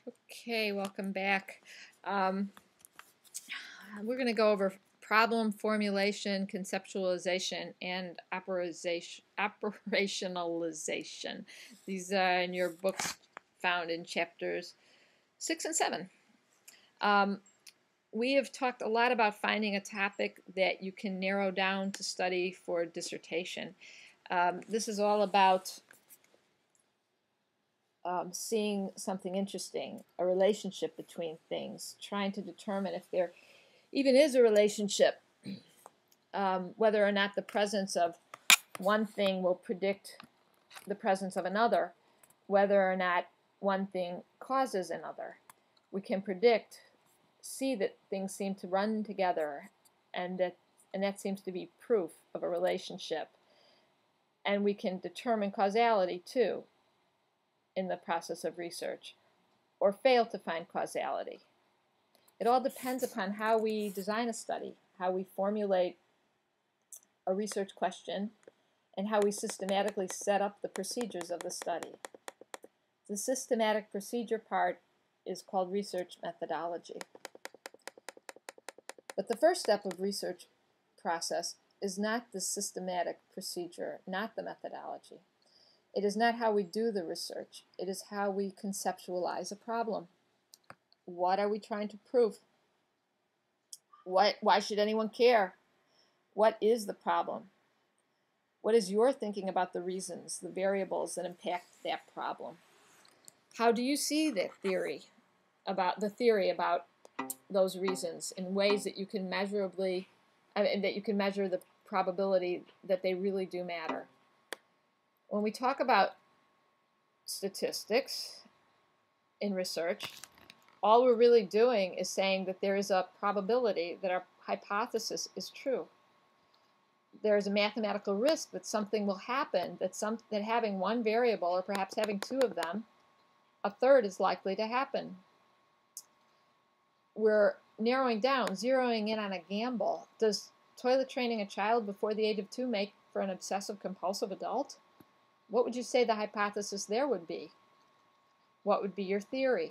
Okay, welcome back. Um, we're going to go over problem formulation, conceptualization, and operationalization. These are in your books found in chapters 6 and 7. Um, we have talked a lot about finding a topic that you can narrow down to study for dissertation. This is all about seeing something interesting, a relationship between things, trying to determine if there even is a relationship, whether or not the presence of one thing will predict the presence of another, whether or not one thing causes another. We can see that things seem to run together, and that seems to be proof of a relationship. And we can determine causality too in the process of research, or fail to find causality. It all depends upon how we design a study, how we formulate a research question, and how we systematically set up the procedures of the study. The systematic procedure part is called research methodology. But the first step of research process is not the systematic procedure, not the methodology. It is not how we do the research. It is how we conceptualize a problem. What are we trying to prove? Why should anyone care? What is the problem? What is your thinking about the reasons, the variables that impact that problem? How do you see the theory about those reasons in ways that you can measure the probability that they really do matter? When we talk about statistics in research, all we're really doing is saying that there is a probability that our hypothesis is true. There is a mathematical risk that something will happen, that having one variable, or perhaps having two of them, a third is likely to happen. We're narrowing down, zeroing in on a gamble. Does toilet training a child before the age of 2 make for an obsessive-compulsive adult? What would you say the hypothesis there would be? What would be your theory?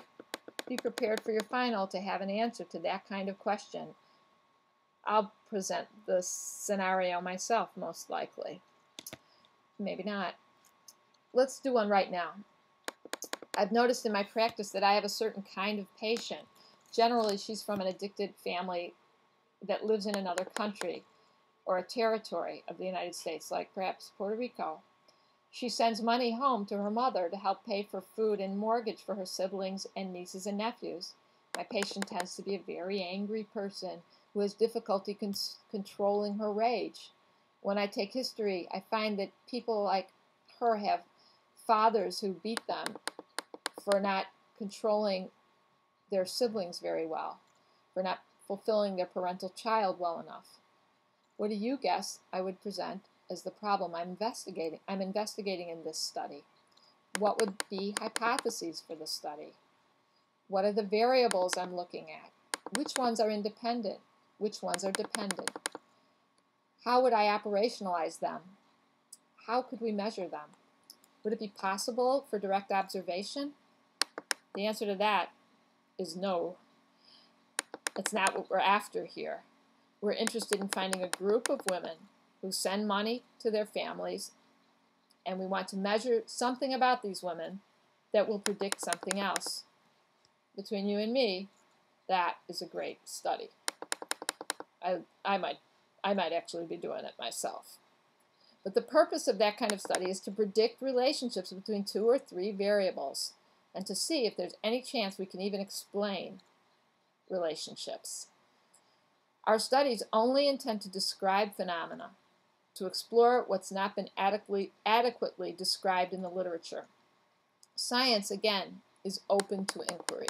Be prepared for your final to have an answer to that kind of question. I'll present the scenario myself, most likely. Maybe not. Let's do one right now. I've noticed in my practice that I have a certain kind of patient. Generally, she's from an addicted family that lives in another country or a territory of the United States, like perhaps Puerto Rico. She sends money home to her mother to help pay for food and mortgage for her siblings and nieces and nephews. My patient tends to be a very angry person who has difficulty controlling her rage. When I take history, I find that people like her have fathers who beat them for not controlling their siblings very well, for not fulfilling their parental child well enough. What do you guess I would present as the problem I'm investigating in this study? What would be hypotheses for the study? What are the variables I'm looking at? Which ones are independent? Which ones are dependent? How would I operationalize them? How could we measure them? Would it be possible for direct observation? The answer to that is no. That's not what we're after here. We're interested in finding a group of women who send money to their families, and we want to measure something about these women that will predict something else. Between you and me, that is a great study. I might actually be doing it myself. But the purpose of that kind of study is to predict relationships between 2 or 3 variables, and to see if there's any chance we can even explain relationships. Our studies only intend to describe phenomena, to explore what's not been adequately described in the literature. Science, again, is open to inquiry.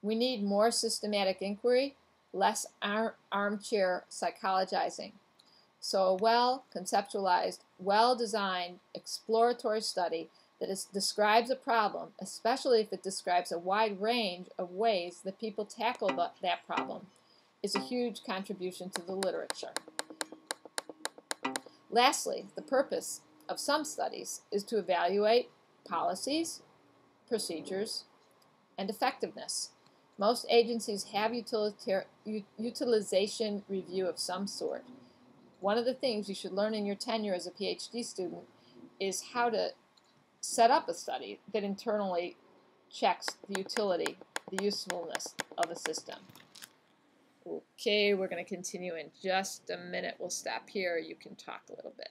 We need more systematic inquiry, less armchair psychologizing. So a well-conceptualized, well-designed exploratory study that describes a problem, especially if it describes a wide range of ways that people tackle that problem, is a huge contribution to the literature. Lastly, the purpose of some studies is to evaluate policies, procedures, and effectiveness. Most agencies have utilization review of some sort. One of the things you should learn in your tenure as a PhD student is how to set up a study that internally checks the utility, the usefulness of a system. Okay, we're going to continue in just a minute. We'll stop here. You can talk a little bit.